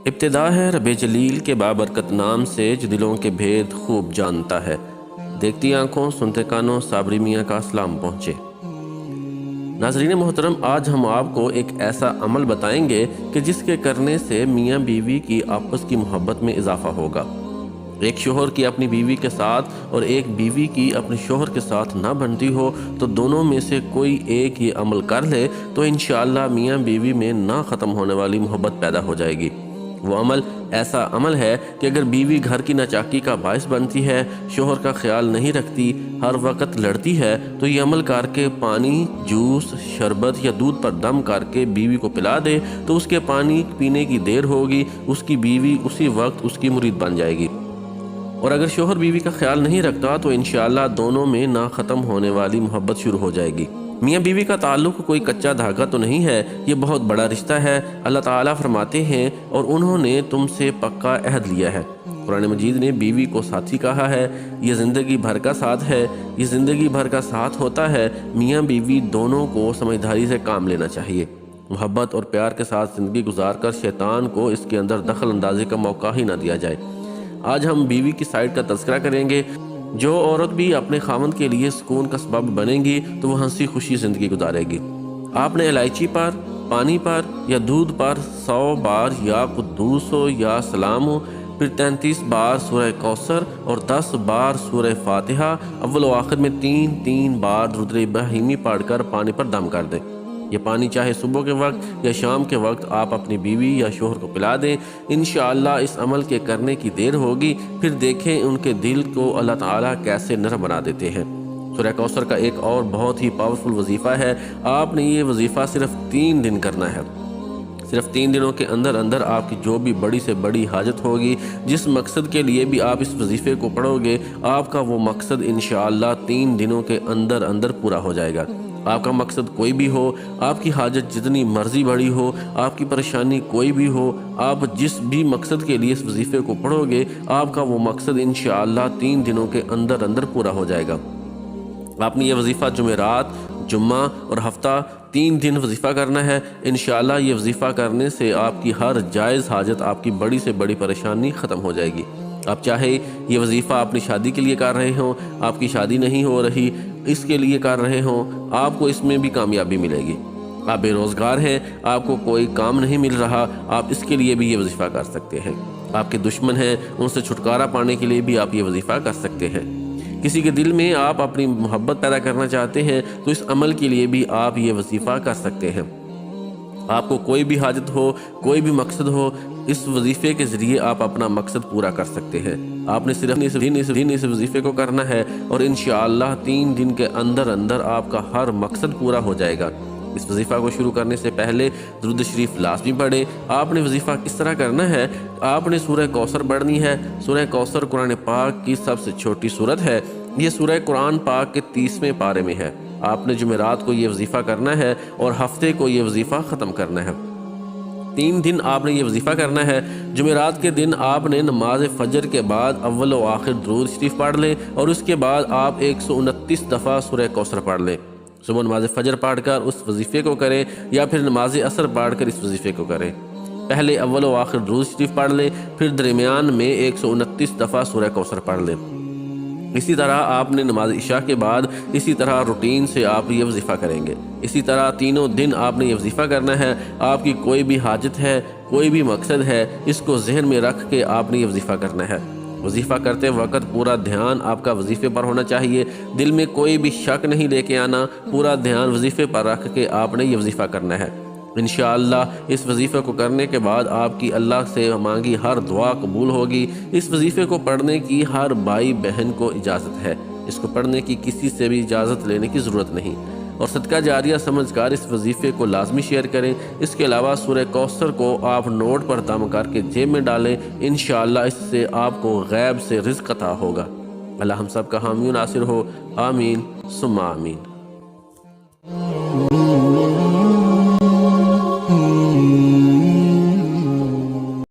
ابتدا ہے رب جلیل کے بابرکت نام سے جو دلوں کے بھید خوب جانتا ہے۔ دیکھتی آنکھوں سنتے کانوں صابری میاں کا سلام پہنچے۔ ناظرین محترم، آج ہم آپ کو ایک ایسا عمل بتائیں گے کہ جس کے کرنے سے میاں بیوی کی آپس کی محبت میں اضافہ ہوگا۔ ایک شوہر کی اپنی بیوی کے ساتھ اور ایک بیوی کی اپنے شوہر کے ساتھ نہ بنتی ہو تو دونوں میں سے کوئی ایک یہ عمل کر لے تو انشاءاللہ میاں بیوی میں نہ ختم ہونے والی محبت پیدا ہو جائے گی۔ وہ عمل ایسا عمل ہے کہ اگر بیوی گھر کی ناچاکی کا باعث بنتی ہے، شوہر کا خیال نہیں رکھتی، ہر وقت لڑتی ہے، تو یہ عمل کر کے پانی، جوس، شربت یا دودھ پر دم کر کے بیوی کو پلا دے تو اس کے پانی پینے کی دیر ہوگی، اس کی بیوی اسی وقت اس کی مرید بن جائے گی۔ اور اگر شوہر بیوی کا خیال نہیں رکھتا تو انشاءاللہ دونوں میں نہ ختم ہونے والی محبت شروع ہو جائے گی۔ میاں بیوی کا تعلق کوئی کچا دھاگا تو نہیں ہے، یہ بہت بڑا رشتہ ہے۔ اللہ تعالیٰ فرماتے ہیں اور انہوں نے تم سے پکا عہد لیا ہے۔ قرآن مجید نے بیوی کو ساتھی کہا ہے، یہ زندگی بھر کا ساتھ ہے، یہ زندگی بھر کا ساتھ ہوتا ہے۔ میاں بیوی دونوں کو سمجھداری سے کام لینا چاہیے، محبت اور پیار کے ساتھ زندگی گزار کر شیطان کو اس کے اندر دخل اندازی کا موقع ہی نہ دیا جائے۔ آج ہم بیوی کی سائیڈ کا تذکرہ کریں گے۔ جو عورت بھی اپنے خاوند کے لیے سکون کا سبب بنے گی تو وہ ہنسی خوشی زندگی گزارے گی۔ آپ نے الائچی پر، پانی پر یا دودھ پر 100 بار یا قدوس ہو یا سلام ہو، پھر 33 بار سورہ کوثر اور 10 بار سورہ فاتحہ، اول و آخر میں 3 بار درود ابراہیمی پڑھ کر پانی پر دم کر دیں۔ یہ پانی چاہے صبح کے وقت یا شام کے وقت آپ اپنی بیوی یا شوہر کو پلا دیں۔ انشاءاللہ اس عمل کے کرنے کی دیر ہوگی، پھر دیکھیں ان کے دل کو اللہ تعالیٰ کیسے نرم بنا دیتے ہیں۔ سورہ کوثر کا ایک اور بہت ہی پاورفل وظیفہ ہے۔ آپ نے یہ وظیفہ صرف 3 دن کرنا ہے۔ صرف 3 دنوں کے اندر اندر آپ کی جو بھی بڑی سے بڑی حاجت ہوگی، جس مقصد کے لیے بھی آپ اس وظیفے کو پڑھو گے، آپ کا وہ مقصد انشاءاللہ 3 دنوں کے اندر اندر پورا ہو جائے گا۔ آپ کا مقصد کوئی بھی ہو، آپ کی حاجت جتنی مرضی بڑی ہو، آپ کی پریشانی کوئی بھی ہو، آپ جس بھی مقصد کے لیے اس وظیفے کو پڑھو گے، آپ کا وہ مقصد انشاءاللہ 3 دنوں کے اندر اندر پورا ہو جائے گا۔ آپ نے یہ وظیفہ جمعرات، جمعہ اور ہفتہ 3 دن وظیفہ کرنا ہے۔ انشاءاللہ یہ وظیفہ کرنے سے آپ کی ہر جائز حاجت، آپ کی بڑی سے بڑی پریشانی ختم ہو جائے گی۔ آپ چاہے یہ وظیفہ اپنی شادی کے لیے کر رہے ہوں، آپ کی شادی نہیں ہو رہی، اس کے لیے کر رہے ہوں، آپ کو اس میں بھی کامیابی ملے گی۔ آپ بے روزگار ہیں، آپ کو کوئی کام نہیں مل رہا، آپ اس کے لیے بھی یہ وظیفہ کر سکتے ہیں۔ آپ کے دشمن ہیں، ان سے چھٹکارا پانے کے لیے بھی آپ یہ وظیفہ کر سکتے ہیں۔ کسی کے دل میں آپ اپنی محبت پیدا کرنا چاہتے ہیں تو اس عمل کے لیے بھی آپ یہ وظیفہ کر سکتے ہیں۔ آپ کو کوئی بھی حاجت ہو، کوئی بھی مقصد ہو، اس وظیفے کے ذریعے آپ اپنا مقصد پورا کر سکتے ہیں۔ آپ نے صرف اس وظیفے کو کرنا ہے اور انشاءاللہ 3 دن کے اندر اندر آپ کا ہر مقصد پورا ہو جائے گا۔ اس وظیفہ کو شروع کرنے سے پہلے درود شریف لازمی پڑھیں۔ آپ نے وظیفہ کس طرح کرنا ہے؟ آپ نے سورہ کوثر پڑھنی ہے۔ سورہ کوثر قرآن پاک کی سب سے چھوٹی سورت ہے۔ یہ سورہ قرآن پاک کے 30ویں پارے میں ہے۔ آپ نے جمعرات کو یہ وظیفہ کرنا ہے اور ہفتے کو یہ وظیفہ ختم کرنا ہے۔ 3 دن آپ نے یہ وظیفہ کرنا ہے۔ جمعرات کے دن آپ نے نماز فجر کے بعد اول و آخر درود شریف پڑھ لیں اور اس کے بعد آپ 129 دفعہ سورہ کوثر پڑھ لیں۔ صبح نماز فجر پڑھ کر اس وظیفے کو کریں یا پھر نماز عصر پڑھ کر اس وظیفے کو کریں۔ پہلے اول و آخر درود شریف پڑھ لیں، پھر درمیان میں 129 دفعہ سورہ کوثر پڑھ لیں۔ اسی طرح آپ نے نماز عشاء کے بعد اسی طرح روٹین سے آپ یہ وظیفہ کریں گے۔ اسی طرح تینوں دن آپ نے یہ وظیفہ کرنا ہے۔ آپ کی کوئی بھی حاجت ہے، کوئی بھی مقصد ہے، اس کو ذہن میں رکھ کے آپ نے یہ وظیفہ کرنا ہے۔ وظیفہ کرتے وقت پورا دھیان آپ کا وظیفے پر ہونا چاہیے، دل میں کوئی بھی شک نہیں لے کے آنا، پورا دھیان وظیفے پر رکھ کے آپ نے یہ وظیفہ کرنا ہے۔ انشاءاللہ اس وظیفے کو کرنے کے بعد آپ کی اللہ سے مانگی ہر دعا قبول ہوگی۔ اس وظیفے کو پڑھنے کی ہر بھائی بہن کو اجازت ہے، اس کو پڑھنے کی کسی سے بھی اجازت لینے کی ضرورت نہیں، اور صدقہ جاریہ سمجھ کر اس وظیفے کو لازمی شیئر کریں۔ اس کے علاوہ سورہ کوثر کو آپ نوٹ پر دم کر کے جیب میں ڈالیں، انشاءاللہ اس سے آپ کو غیب سے رزق عطا ہوگا۔ اللہ ہم سب کا حامی و ناصر ہو، آمین ثم آمین۔